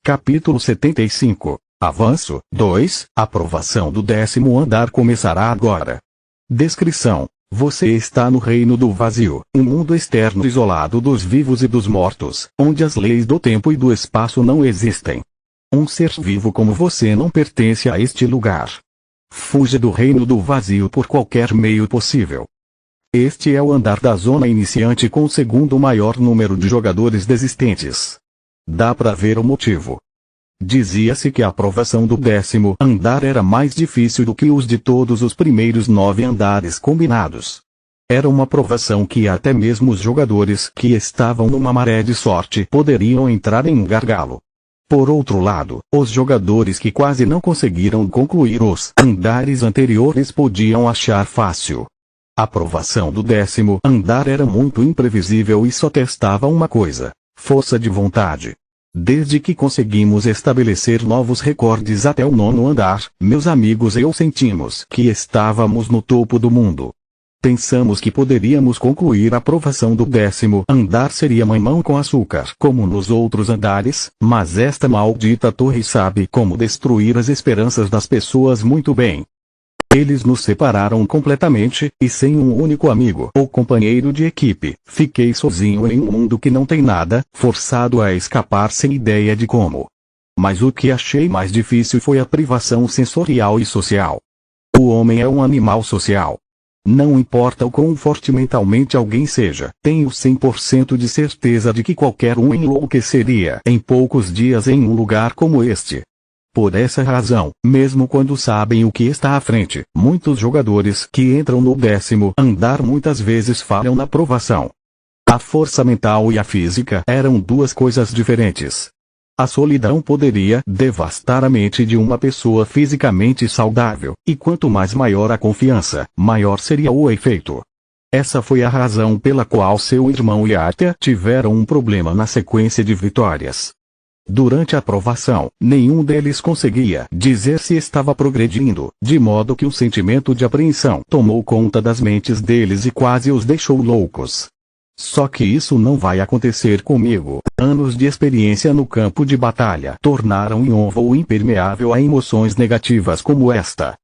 Capítulo 75. Avanço 2. Aprovação do 10º andar começará agora. Descrição. Você está no reino do vazio, um mundo externo isolado dos vivos e dos mortos, onde as leis do tempo e do espaço não existem. Um ser vivo como você não pertence a este lugar. Fuja do reino do vazio por qualquer meio possível. Este é o andar da zona iniciante com o segundo maior número de jogadores desistentes. Dá para ver o motivo. Dizia-se que a aprovação do 10º andar era mais difícil do que os de todos os primeiros 9 andares combinados. Era uma aprovação que até mesmo os jogadores que estavam numa maré de sorte poderiam entrar em um gargalo. Por outro lado, os jogadores que quase não conseguiram concluir os andares anteriores podiam achar fácil. A aprovação do 10º andar era muito imprevisível e só testava uma coisa: força de vontade. Desde que conseguimos estabelecer novos recordes até o 9º andar, meus amigos e eu sentimos que estávamos no topo do mundo. Pensamos que poderíamos concluir a aprovação do 10º andar seria mamão com açúcar como nos outros andares, mas esta maldita torre sabe como destruir as esperanças das pessoas muito bem. Eles nos separaram completamente, e sem um único amigo ou companheiro de equipe, fiquei sozinho em um mundo que não tem nada, forçado a escapar sem ideia de como. Mas o que achei mais difícil foi a privação sensorial e social. O homem é um animal social. Não importa o quão forte mentalmente alguém seja, tenho 100% de certeza de que qualquer um enlouqueceria em poucos dias em um lugar como este. Por essa razão, mesmo quando sabem o que está à frente, muitos jogadores que entram no 10º andar muitas vezes falham na aprovação. A força mental e a física eram duas coisas diferentes. A solidão poderia devastar a mente de uma pessoa fisicamente saudável, e quanto mais maior a confiança, maior seria o efeito. Essa foi a razão pela qual seu irmão e Arthur tiveram um problema na sequência de vitórias. Durante a aprovação, nenhum deles conseguia dizer se estava progredindo, de modo que um sentimento de apreensão tomou conta das mentes deles e quase os deixou loucos. Só que isso não vai acontecer comigo. Anos de experiência no campo de batalha tornaram Yonvou impermeável a emoções negativas como esta.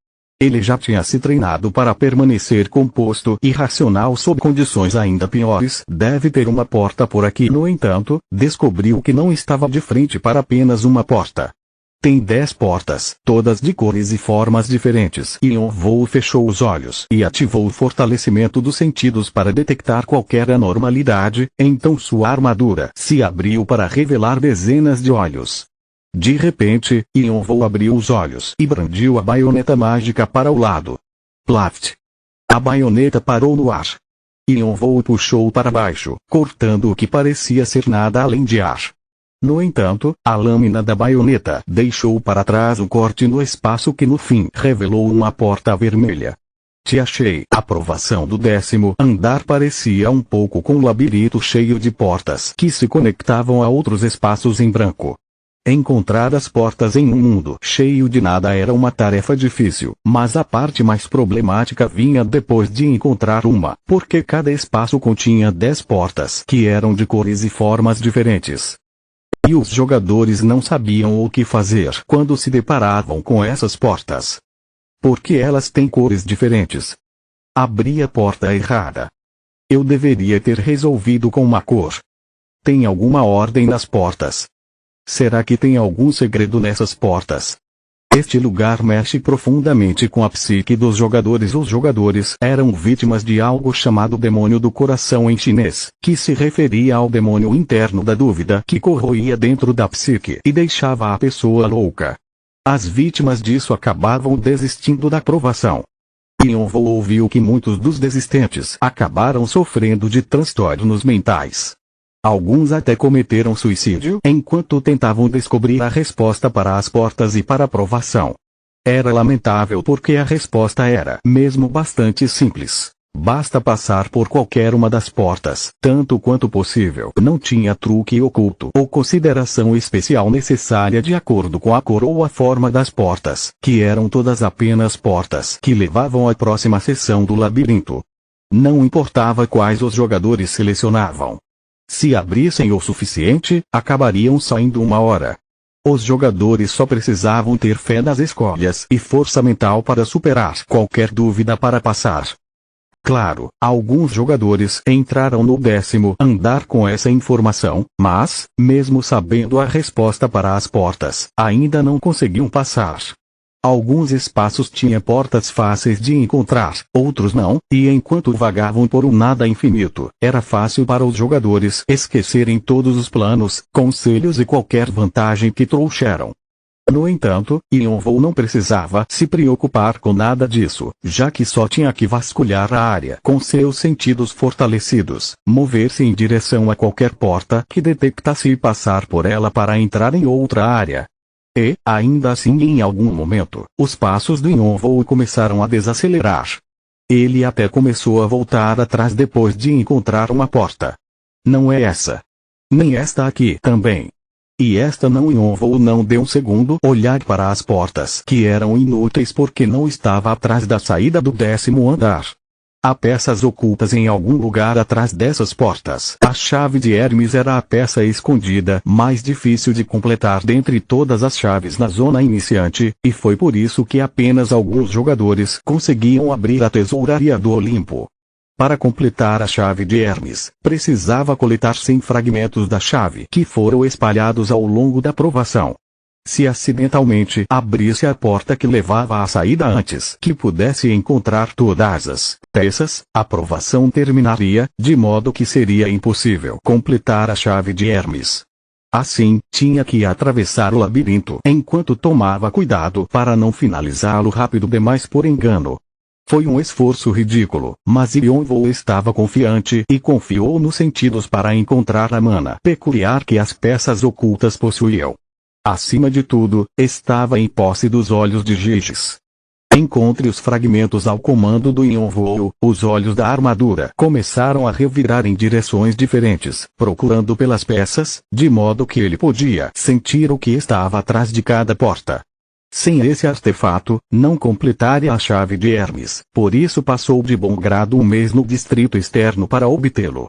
Ele já tinha se treinado para permanecer composto e racional sob condições ainda piores. Deve ter uma porta por aqui. No entanto, descobriu que não estava de frente para apenas uma porta. Tem 10 portas, todas de cores e formas diferentes. Yonvou fechou os olhos e ativou o fortalecimento dos sentidos para detectar qualquer anormalidade, então sua armadura se abriu para revelar dezenas de olhos. De repente, Yonvou abriu os olhos e brandiu a baioneta mágica para o lado. Plaft! A baioneta parou no ar. Yonvou o puxou para baixo, cortando o que parecia ser nada além de ar. No entanto, a lâmina da baioneta deixou para trás um corte no espaço que no fim revelou uma porta vermelha. Te achei. A aprovação do 10º andar parecia um pouco com um labirinto cheio de portas que se conectavam a outros espaços em branco. Encontrar as portas em um mundo cheio de nada era uma tarefa difícil, mas a parte mais problemática vinha depois de encontrar uma, porque cada espaço continha 10 portas que eram de cores e formas diferentes. E os jogadores não sabiam o que fazer quando se deparavam com essas portas. Porque elas têm cores diferentes. Abri a porta errada. Eu deveria ter resolvido com uma cor. Tem alguma ordem nas portas? Será que tem algum segredo nessas portas? Este lugar mexe profundamente com a psique dos jogadores. Os jogadores eram vítimas de algo chamado demônio do coração em chinês, que se referia ao demônio interno da dúvida que corroía dentro da psique e deixava a pessoa louca. As vítimas disso acabavam desistindo da aprovação. Yonvou ouviu que muitos dos desistentes acabaram sofrendo de transtornos mentais. Alguns até cometeram suicídio enquanto tentavam descobrir a resposta para as portas e para a aprovação. Era lamentável porque a resposta era mesmo bastante simples. Basta passar por qualquer uma das portas, tanto quanto possível. Não tinha truque oculto ou consideração especial necessária de acordo com a cor ou a forma das portas, que eram todas apenas portas que levavam à próxima seção do labirinto. Não importava quais os jogadores selecionavam. Se abrissem o suficiente, acabariam saindo uma hora. Os jogadores só precisavam ter fé nas escolhas e força mental para superar qualquer dúvida para passar. Claro, alguns jogadores entraram no 10º andar com essa informação, mas, mesmo sabendo a resposta para as portas, ainda não conseguiam passar. Alguns espaços tinham portas fáceis de encontrar, outros não, e enquanto vagavam por um nada infinito, era fácil para os jogadores esquecerem todos os planos, conselhos e qualquer vantagem que trouxeram. No entanto, Yonvou não precisava se preocupar com nada disso, já que só tinha que vasculhar a área com seus sentidos fortalecidos, mover-se em direção a qualquer porta que detectasse e passar por ela para entrar em outra área. E, ainda assim em algum momento, os passos do Yonvou começaram a desacelerar. Ele até começou a voltar atrás depois de encontrar uma porta. Não é essa. Nem esta aqui também. E esta não. Yonvou não deu um segundo olhar para as portas que eram inúteis porque não estava atrás da saída do 10º andar. Há peças ocultas em algum lugar atrás dessas portas. A chave de Hermes era a peça escondida mais difícil de completar dentre todas as chaves na zona iniciante, e foi por isso que apenas alguns jogadores conseguiam abrir a tesouraria do Olimpo. Para completar a chave de Hermes, precisava coletar 100 fragmentos da chave que foram espalhados ao longo da provação. Se acidentalmente abrisse a porta que levava à saída antes que pudesse encontrar todas as peças, a provação terminaria, de modo que seria impossível completar a chave de Hermes. Assim, tinha que atravessar o labirinto enquanto tomava cuidado para não finalizá-lo rápido demais por engano. Foi um esforço ridículo, mas Yonvou estava confiante e confiou nos sentidos para encontrar a mana peculiar que as peças ocultas possuíam. Acima de tudo, estava em posse dos olhos de Giges. Encontre os fragmentos ao comando do Yonvou, os olhos da armadura começaram a revirar em direções diferentes, procurando pelas peças, de modo que ele podia sentir o que estava atrás de cada porta. Sem esse artefato, não completaria a chave de Hermes, por isso passou de bom grado um mês no distrito externo para obtê-lo.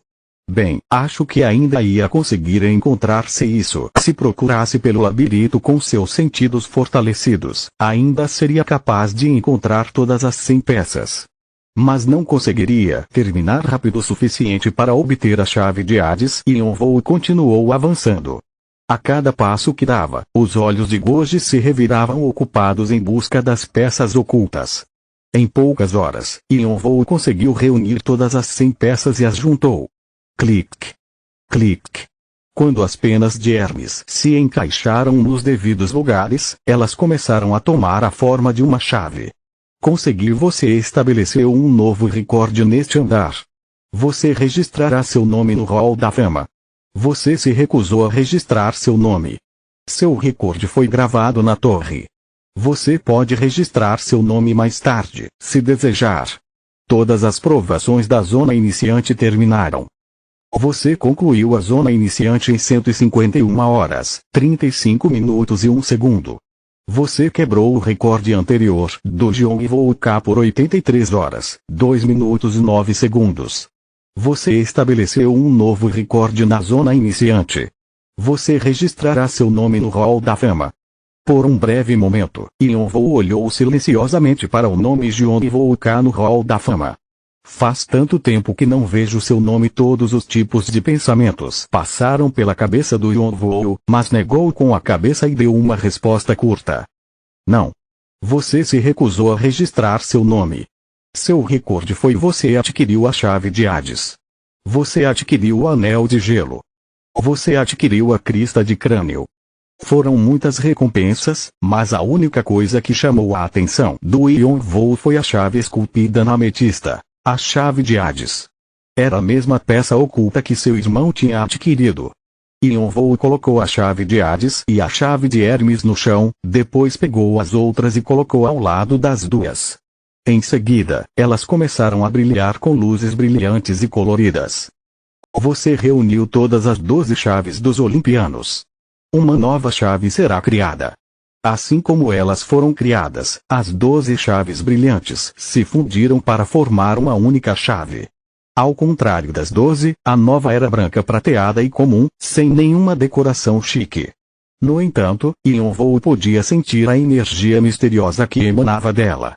Bem, acho que ainda ia conseguir encontrar-se isso. Se procurasse pelo labirinto com seus sentidos fortalecidos, ainda seria capaz de encontrar todas as 100 peças. Mas não conseguiria terminar rápido o suficiente para obter a chave de Hades e Yonvou continuou avançando. A cada passo que dava, os olhos de Goji se reviravam ocupados em busca das peças ocultas. Em poucas horas, Yonvou conseguiu reunir todas as 100 peças e as juntou. Clique. Clique. Quando as penas de Hermes se encaixaram nos devidos lugares, elas começaram a tomar a forma de uma chave. Conseguir. Você estabeleceu um novo recorde neste andar. Você registrará seu nome no Hall da Fama. Você se recusou a registrar seu nome. Seu recorde foi gravado na torre. Você pode registrar seu nome mais tarde, se desejar. Todas as provações da zona iniciante terminaram. Você concluiu a zona iniciante em 151 horas, 35 minutos e 1 segundo. Você quebrou o recorde anterior do Yonvou K por 83 horas, 2 minutos e 9 segundos. Você estabeleceu um novo recorde na zona iniciante. Você registrará seu nome no Hall da Fama. Por um breve momento, Yonvou olhou silenciosamente para o nome Yonvou K no Hall da Fama. Faz tanto tempo que não vejo seu nome. Todos os tipos de pensamentos passaram pela cabeça do Yonvou, mas negou com a cabeça e deu uma resposta curta. Não. Você se recusou a registrar seu nome. Seu recorde foi: você adquiriu a chave de Hades. Você adquiriu o anel de gelo. Você adquiriu a crista de crânio. Foram muitas recompensas, mas a única coisa que chamou a atenção do Yonvou foi a chave esculpida na ametista, a chave de Hades. Era a mesma peça oculta que seu irmão tinha adquirido. Yonvou colocou a chave de Hades e a chave de Hermes no chão, depois pegou as outras e colocou ao lado das duas. Em seguida, elas começaram a brilhar com luzes brilhantes e coloridas. Você reuniu todas as 12 chaves dos Olimpianos. Uma nova chave será criada. Assim como elas foram criadas, as 12 chaves brilhantes se fundiram para formar uma única chave. Ao contrário das 12, a nova era branca prateada e comum, sem nenhuma decoração chique. No entanto, Yonvou podia sentir a energia misteriosa que emanava dela.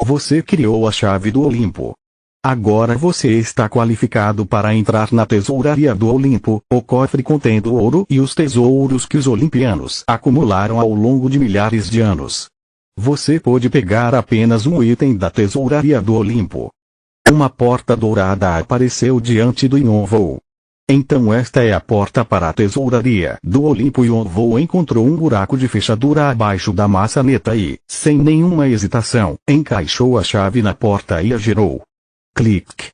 Você criou a chave do Olimpo. Agora você está qualificado para entrar na tesouraria do Olimpo, o cofre contendo ouro e os tesouros que os olimpianos acumularam ao longo de milhares de anos. Você pode pegar apenas um item da tesouraria do Olimpo. Uma porta dourada apareceu diante do Yonvou. Então esta é a porta para a tesouraria do Olimpo. Yonvou encontrou um buraco de fechadura abaixo da maçaneta e, sem nenhuma hesitação, encaixou a chave na porta e a girou. Clique.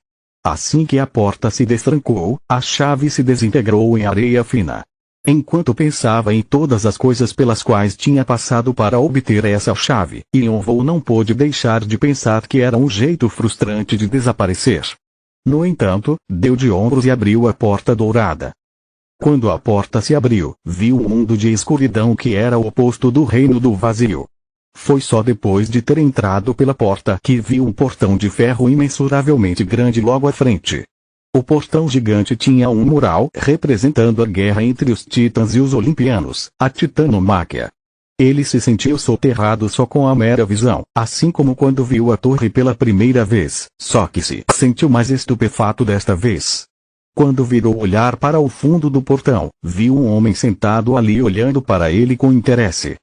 Assim que a porta se destrancou, a chave se desintegrou em areia fina. Enquanto pensava em todas as coisas pelas quais tinha passado para obter essa chave, Yonvou não pôde deixar de pensar que era um jeito frustrante de desaparecer. No entanto, deu de ombros e abriu a porta dourada. Quando a porta se abriu, viu um mundo de escuridão que era o oposto do reino do vazio. Foi só depois de ter entrado pela porta que viu um portão de ferro imensuravelmente grande logo à frente. O portão gigante tinha um mural representando a guerra entre os titãs e os olimpianos, a titanomáquia. Ele se sentiu soterrado só com a mera visão, assim como quando viu a torre pela primeira vez, só que se sentiu mais estupefato desta vez. Quando virou olhar para o fundo do portão, viu um homem sentado ali olhando para ele com interesse.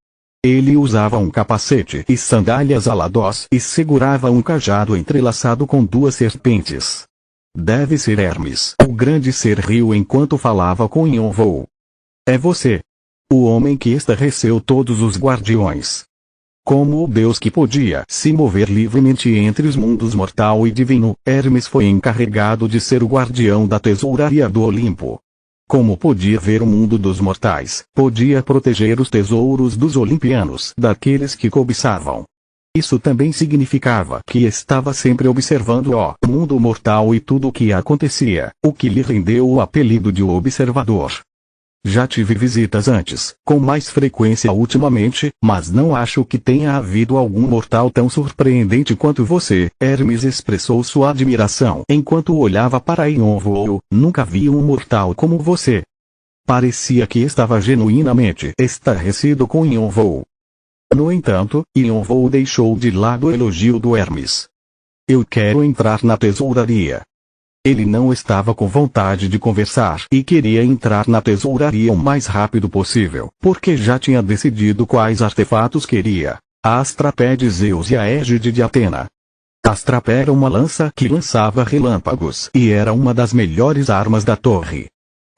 Ele usava um capacete e sandálias aladós e segurava um cajado entrelaçado com duas serpentes. Deve ser Hermes. O grande ser riu enquanto falava com Yonvou. É você. O homem que estarreceu todos os guardiões. Como o deus que podia se mover livremente entre os mundos mortal e divino, Hermes foi encarregado de ser o guardião da tesouraria do Olimpo. Como podia ver o mundo dos mortais, podia proteger os tesouros dos olimpianos daqueles que cobiçavam. Isso também significava que estava sempre observando o mundo mortal e tudo o que acontecia, o que lhe rendeu o apelido de observador. Já tive visitas antes, com mais frequência ultimamente, mas não acho que tenha havido algum mortal tão surpreendente quanto você. Hermes expressou sua admiração enquanto olhava para Yonvou. Nunca vi um mortal como você. Parecia que estava genuinamente estarrecido com Yonvou. No entanto, Yonvou deixou de lado o elogio do Hermes. Eu quero entrar na tesouraria. Ele não estava com vontade de conversar e queria entrar na tesouraria o mais rápido possível, porque já tinha decidido quais artefatos queria: a Astrapé de Zeus e a Égide de Atena. A Astrapé era uma lança que lançava relâmpagos e era uma das melhores armas da torre.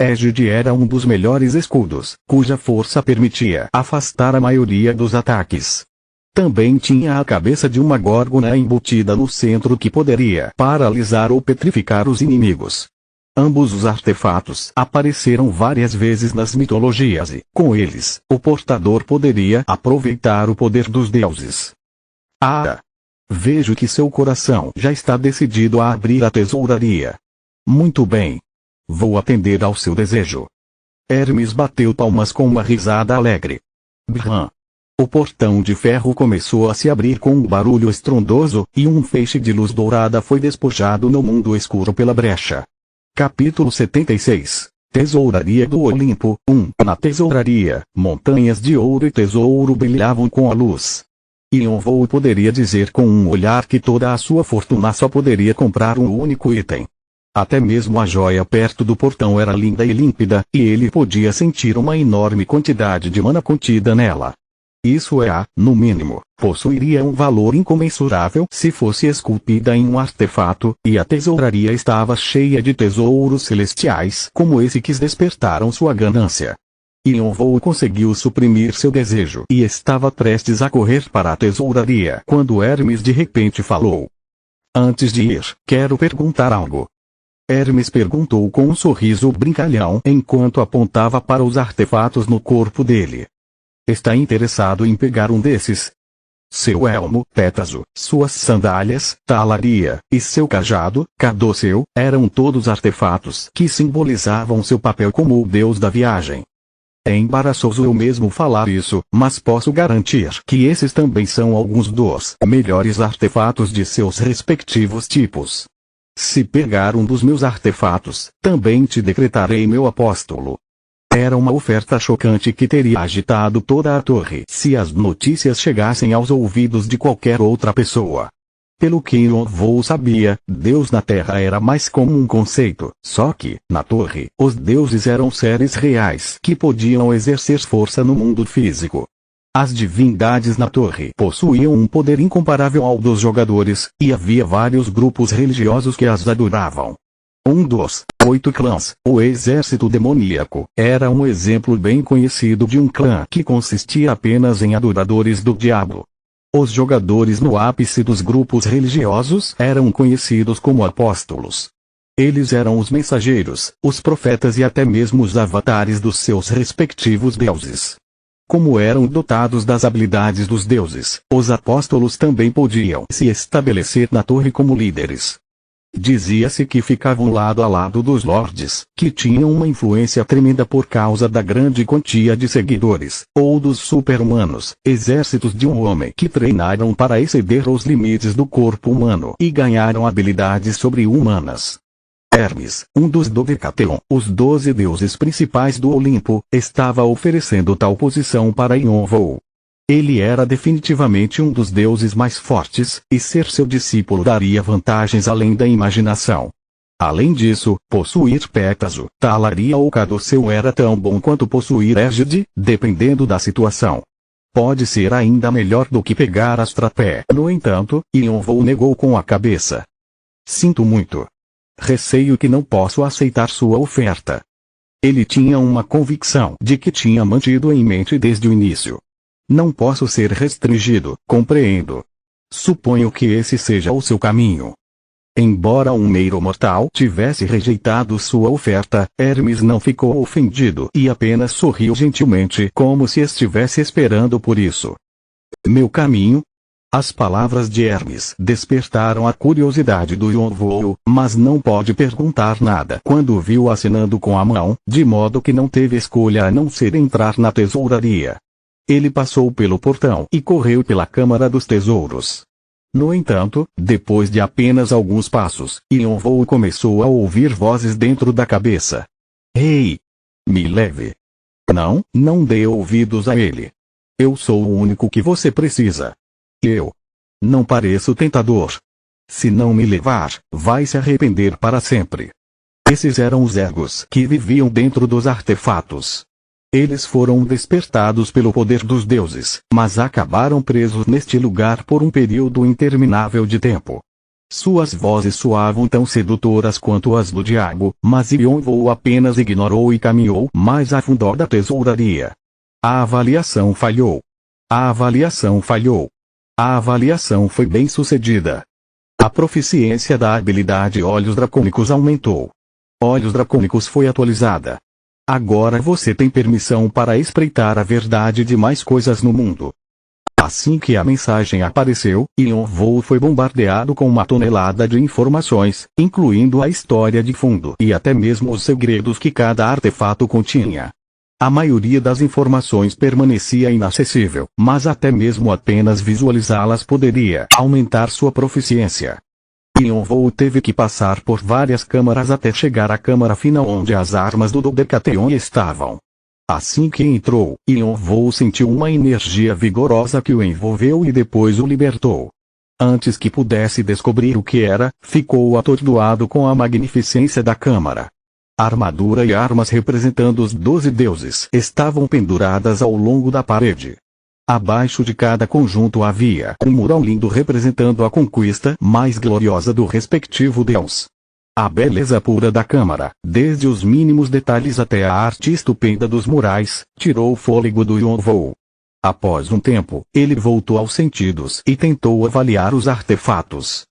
Égide era um dos melhores escudos, cuja força permitia afastar a maioria dos ataques. Também tinha a cabeça de uma górgona embutida no centro que poderia paralisar ou petrificar os inimigos. Ambos os artefatos apareceram várias vezes nas mitologias e, com eles, o portador poderia aproveitar o poder dos deuses. Ah! Vejo que seu coração já está decidido a abrir a tesouraria. Muito bem. Vou atender ao seu desejo. Hermes bateu palmas com uma risada alegre. Bram! O portão de ferro começou a se abrir com um barulho estrondoso, e um feixe de luz dourada foi despojado no mundo escuro pela brecha. Capítulo 76. Tesouraria do Olimpo. 1. Na tesouraria, montanhas de ouro e tesouro brilhavam com a luz. Yonvou poderia dizer com um olhar que toda a sua fortuna só poderia comprar um único item. Até mesmo a joia perto do portão era linda e límpida, e ele podia sentir uma enorme quantidade de mana contida nela. Isso no mínimo, possuiria um valor incomensurável se fosse esculpida em um artefato, e a tesouraria estava cheia de tesouros celestiais como esse que despertaram sua ganância. Yonvou conseguiu suprimir seu desejo e estava prestes a correr para a tesouraria quando Hermes de repente falou. Antes de ir, quero perguntar algo. Hermes perguntou com um sorriso brincalhão enquanto apontava para os artefatos no corpo dele. Está interessado em pegar um desses? Seu elmo, Pétaso, suas sandálias, Talaria, e seu cajado, Cadoceu, eram todos artefatos que simbolizavam seu papel como o deus da viagem. É embaraçoso eu mesmo falar isso, mas posso garantir que esses também são alguns dos melhores artefatos de seus respectivos tipos. Se pegar um dos meus artefatos, também te decretarei meu apóstolo. Era uma oferta chocante que teria agitado toda a torre se as notícias chegassem aos ouvidos de qualquer outra pessoa. Pelo que Yon-Woo sabia, Deus na Terra era mais como um conceito, só que, na torre, os deuses eram seres reais que podiam exercer força no mundo físico. As divindades na torre possuíam um poder incomparável ao dos jogadores, e havia vários grupos religiosos que as adoravam. Um dos 8 clãs, o Exército Demoníaco, era um exemplo bem conhecido de um clã que consistia apenas em adoradores do diabo. Os jogadores no ápice dos grupos religiosos eram conhecidos como apóstolos. Eles eram os mensageiros, os profetas e até mesmo os avatares dos seus respectivos deuses. Como eram dotados das habilidades dos deuses, os apóstolos também podiam se estabelecer na torre como líderes. Dizia-se que ficavam lado a lado dos lordes, que tinham uma influência tremenda por causa da grande quantia de seguidores, ou dos super-humanos, exércitos de um homem que treinaram para exceder os limites do corpo humano e ganharam habilidades sobre-humanas. Hermes, um dos Dodecatheon, os 12 deuses principais do Olimpo, estava oferecendo tal posição para Yon-Woo. Ele era definitivamente um dos deuses mais fortes, e ser seu discípulo daria vantagens além da imaginação. Além disso, possuir Pégaso, Talaria ou Caduceu era tão bom quanto possuir Égide, dependendo da situação. Pode ser ainda melhor do que pegar Astrapé. No entanto, Yon-Woo negou com a cabeça. Sinto muito. Receio que não posso aceitar sua oferta. Ele tinha uma convicção de que tinha mantido em mente desde o início. Não posso ser restringido, compreendo. Suponho que esse seja o seu caminho. Embora um mero mortal tivesse rejeitado sua oferta, Hermes não ficou ofendido e apenas sorriu gentilmente como se estivesse esperando por isso. Meu caminho? As palavras de Hermes despertaram a curiosidade do Yon-Woo, mas não pôde perguntar nada quando o viu acenando com a mão, de modo que não teve escolha a não ser entrar na tesouraria. Ele passou pelo portão e correu pela Câmara dos Tesouros. No entanto, depois de apenas alguns passos, Yon-Woo começou a ouvir vozes dentro da cabeça. Ei! Me leve! Não dê ouvidos a ele. Eu sou o único que você precisa. Eu não pareço tentador. Se não me levar, vai se arrepender para sempre. Esses eram os ergos que viviam dentro dos artefatos. Eles foram despertados pelo poder dos deuses, mas acabaram presos neste lugar por um período interminável de tempo. Suas vozes soavam tão sedutoras quanto as do diabo, mas Yon-Woo apenas ignorou e caminhou mais a fundo da tesouraria. A avaliação falhou. A avaliação falhou. A avaliação foi bem sucedida. A proficiência da habilidade Olhos Dracônicos aumentou. Olhos Dracônicos foi atualizada. Agora você tem permissão para espreitar a verdade de mais coisas no mundo. Assim que a mensagem apareceu, Yon-Woo foi bombardeado com uma tonelada de informações, incluindo a história de fundo e até mesmo os segredos que cada artefato continha. A maioria das informações permanecia inacessível, mas até mesmo apenas visualizá-las poderia aumentar sua proficiência. Yon-Woo teve que passar por várias câmaras até chegar à câmara final onde as armas do Dodecatheon estavam. Assim que entrou, Yon-Woo sentiu uma energia vigorosa que o envolveu e depois o libertou. Antes que pudesse descobrir o que era, ficou atordoado com a magnificência da câmara. Armadura e armas representando os 12 deuses estavam penduradas ao longo da parede. Abaixo de cada conjunto havia um mural lindo representando a conquista mais gloriosa do respectivo deus. A beleza pura da câmara, desde os mínimos detalhes até a arte estupenda dos murais, tirou o fôlego do Yon-Woo. Após um tempo, ele voltou aos sentidos e tentou avaliar os artefatos.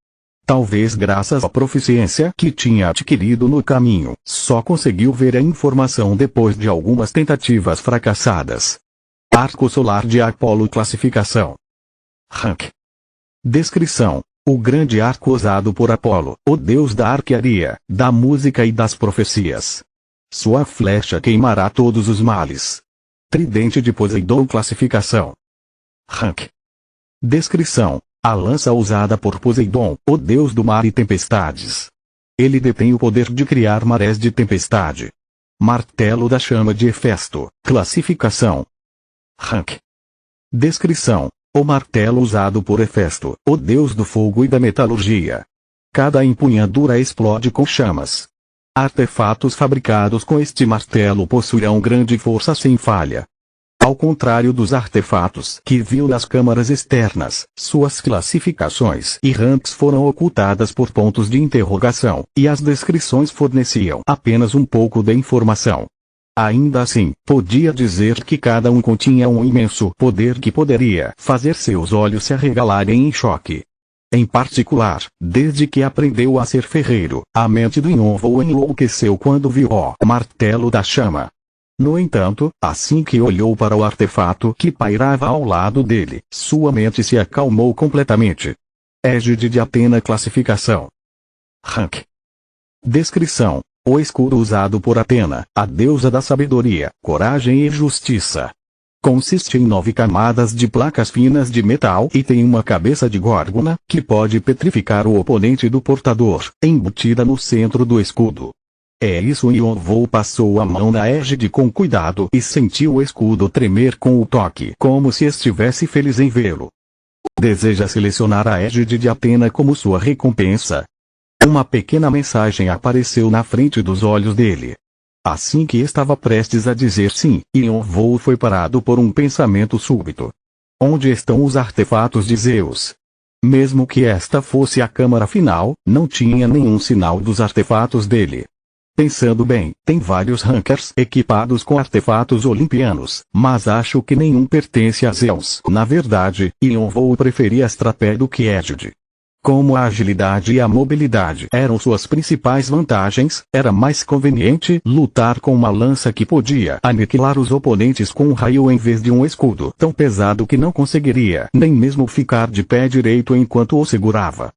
Talvez graças à proficiência que tinha adquirido no caminho, só conseguiu ver a informação depois de algumas tentativas fracassadas. Arco solar de Apolo. Classificação. Rank. Descrição. O grande arco usado por Apolo, o deus da arquearia, da música e das profecias. Sua flecha queimará todos os males. Tridente de Poseidon. Classificação. Rank. Descrição. A lança usada por Poseidon, o deus do mar e tempestades. Ele detém o poder de criar marés de tempestade. Martelo da chama de Hefesto. Classificação. Rank. Descrição. O martelo usado por Hefesto, o deus do fogo e da metalurgia. Cada empunhadura explode com chamas. Artefatos fabricados com este martelo possuirão grande força sem falha. Ao contrário dos artefatos que viu nas câmaras externas, suas classificações e ranks foram ocultadas por pontos de interrogação, e as descrições forneciam apenas um pouco de informação. Ainda assim, podia dizer que cada um continha um imenso poder que poderia fazer seus olhos se arregalarem em choque. Em particular, desde que aprendeu a ser ferreiro, a mente do Yonvou enlouqueceu quando viu o martelo da chama. No entanto, assim que olhou para o artefato que pairava ao lado dele, sua mente se acalmou completamente. Égide de Atena. Classificação. Rank. Descrição. O escudo usado por Atena, a deusa da sabedoria, coragem e justiça. Consiste em 9 camadas de placas finas de metal e tem uma cabeça de górgona, que pode petrificar o oponente do portador, embutida no centro do escudo. É isso. Yonvou passou a mão na égide com cuidado e sentiu o escudo tremer com o toque, como se estivesse feliz em vê-lo. Deseja selecionar a égide de Atena como sua recompensa. Uma pequena mensagem apareceu na frente dos olhos dele. Assim que estava prestes a dizer sim, Yonvou foi parado por um pensamento súbito. Onde estão os artefatos de Zeus? Mesmo que esta fosse a câmara final, não tinha nenhum sinal dos artefatos dele. Pensando bem, tem vários rankers equipados com artefatos olimpianos, mas acho que nenhum pertence a Zeus. Na verdade, Yonvou preferia Astrapé do que Égide. Como a agilidade e a mobilidade eram suas principais vantagens, era mais conveniente lutar com uma lança que podia aniquilar os oponentes com um raio em vez de um escudo tão pesado que não conseguiria nem mesmo ficar de pé direito enquanto o segurava.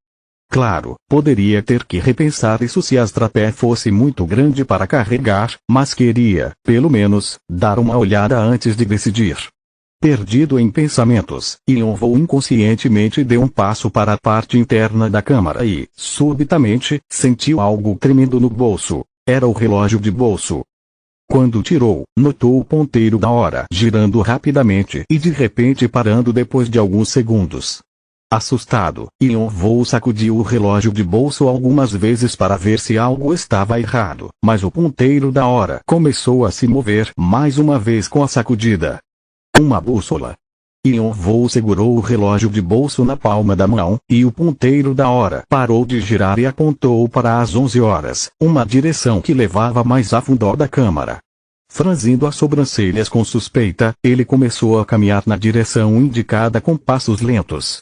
Claro, poderia ter que repensar isso se Astrapé fosse muito grande para carregar, mas queria, pelo menos, dar uma olhada antes de decidir. Perdido em pensamentos, Yonvou inconscientemente deu um passo para a parte interna da câmara e, subitamente, sentiu algo tremendo no bolso. Era o relógio de bolso. Quando tirou, notou o ponteiro da hora girando rapidamente e de repente parando depois de alguns segundos. Assustado, Yonvou sacudiu o relógio de bolso algumas vezes para ver se algo estava errado, mas o ponteiro da hora começou a se mover mais uma vez com a sacudida. Uma bússola. Yonvou segurou o relógio de bolso na palma da mão, e o ponteiro da hora parou de girar e apontou para as 11 horas, uma direção que levava mais a fundo da câmara. Franzindo as sobrancelhas com suspeita, ele começou a caminhar na direção indicada com passos lentos.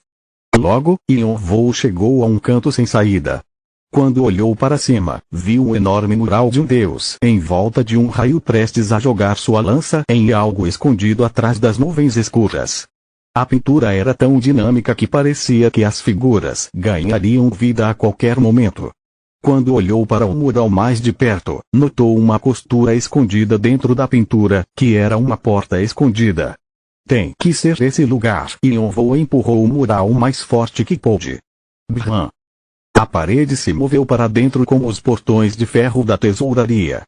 Logo, Yonvou chegou a um canto sem saída. Quando olhou para cima, viu um enorme mural de um deus em volta de um raio prestes a jogar sua lança em algo escondido atrás das nuvens escuras. A pintura era tão dinâmica que parecia que as figuras ganhariam vida a qualquer momento. Quando olhou para o mural mais de perto, notou uma costura escondida dentro da pintura, que era uma porta escondida. Tem que ser esse lugar. Yonvou empurrou o mural o mais forte que pôde. Brum! A parede se moveu para dentro como os portões de ferro da tesouraria.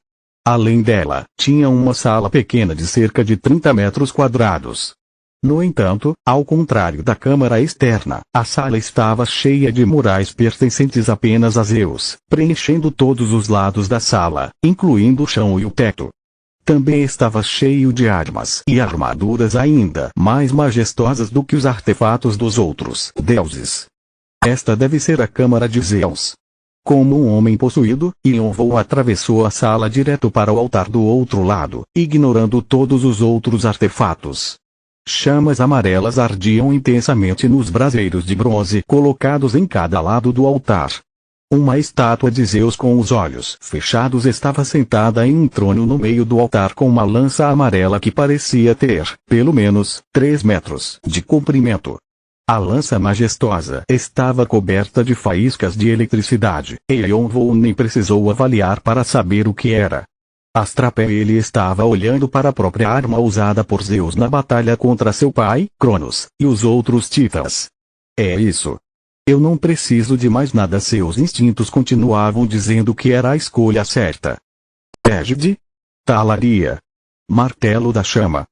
Além dela, tinha uma sala pequena de cerca de 30 metros quadrados. No entanto, ao contrário da câmara externa, a sala estava cheia de murais pertencentes apenas a Zeus, preenchendo todos os lados da sala, incluindo o chão e o teto. Também estava cheio de armas e armaduras ainda mais majestosas do que os artefatos dos outros deuses. Esta deve ser a câmara de Zeus. Como um homem possuído, Yonvou atravessou a sala direto para o altar do outro lado, ignorando todos os outros artefatos. Chamas amarelas ardiam intensamente nos braseiros de bronze colocados em cada lado do altar. Uma estátua de Zeus com os olhos fechados estava sentada em um trono no meio do altar com uma lança amarela que parecia ter, pelo menos, 3 metros de comprimento. A lança majestosa estava coberta de faíscas de eletricidade, e Yonvou nem precisou avaliar para saber o que era. Astrapé. Ele estava olhando para a própria arma usada por Zeus na batalha contra seu pai, Cronos, e os outros titãs. É isso. Eu não preciso de mais nada. Seus instintos continuavam dizendo que era a escolha certa. Égide? talaria, martelo da chama.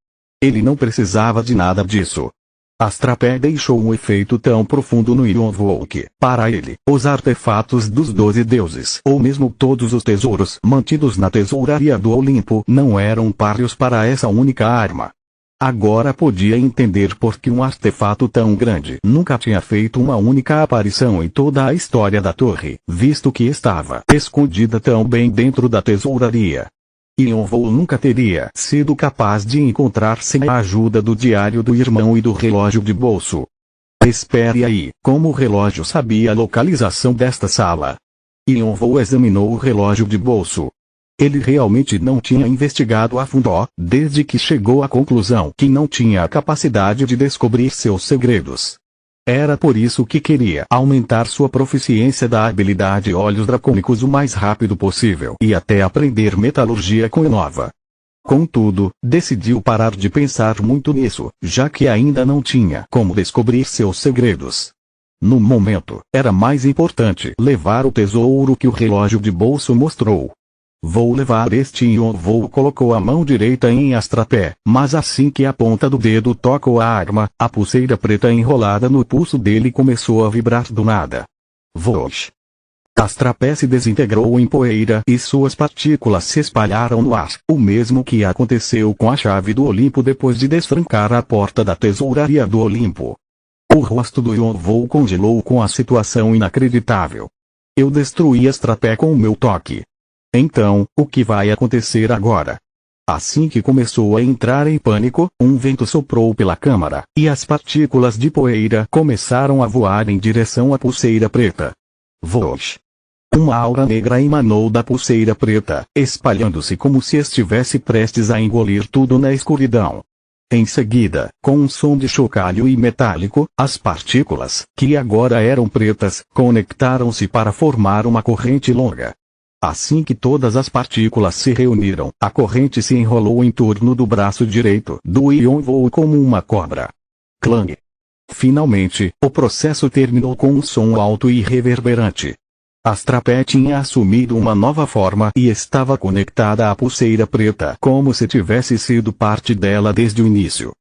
Ele não precisava de nada disso. Astrapé deixou um efeito tão profundo no Yonvou que, para ele, os artefatos dos 12 deuses ou mesmo todos os tesouros mantidos na tesouraria do Olimpo não eram páreos para essa única arma. Agora podia entender por que um artefato tão grande nunca tinha feito uma única aparição em toda a história da torre, visto que estava escondida tão bem dentro da tesouraria. Yonvou nunca teria sido capaz de encontrar sem a ajuda do diário do irmão e do relógio de bolso. Espere aí, como o relógio sabia a localização desta sala? Yonvou examinou o relógio de bolso. Ele realmente não tinha investigado a fundo, desde que chegou à conclusão que não tinha a capacidade de descobrir seus segredos. Era por isso que queria aumentar sua proficiência da habilidade Olhos Dracônicos o mais rápido possível e até aprender metalurgia com Enova. Contudo, decidiu parar de pensar muito nisso, já que ainda não tinha como descobrir seus segredos. No momento, era mais importante levar o tesouro que o relógio de bolso mostrou. Vou levar este. Yonvou colocou a mão direita em Astrapé, mas assim que a ponta do dedo tocou a arma, a pulseira preta enrolada no pulso dele começou a vibrar do nada. Vosh! Astrapé se desintegrou em poeira e suas partículas se espalharam no ar, o mesmo que aconteceu com a chave do Olimpo depois de destrancar a porta da tesouraria do Olimpo. O rosto do Yonvou congelou com a situação inacreditável. Eu destruí Astrapé com o meu toque. Então, o que vai acontecer agora? Assim que começou a entrar em pânico, um vento soprou pela câmara, e as partículas de poeira começaram a voar em direção à pulseira preta. Vosh! Uma aura negra emanou da pulseira preta, espalhando-se como se estivesse prestes a engolir tudo na escuridão. Em seguida, com um som de chocalho e metálico, as partículas, que agora eram pretas, conectaram-se para formar uma corrente longa. Assim que todas as partículas se reuniram, a corrente se enrolou em torno do braço direito do Yonvou como uma cobra. Clang! Finalmente, o processo terminou com um som alto e reverberante. Astrapé tinha assumido uma nova forma e estava conectada à pulseira preta como se tivesse sido parte dela desde o início.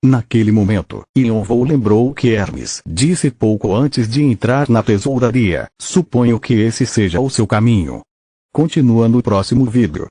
Naquele momento, Yonvou lembrou que Hermes disse pouco antes de entrar na tesouraria: suponho que esse seja o seu caminho. Continua no próximo vídeo.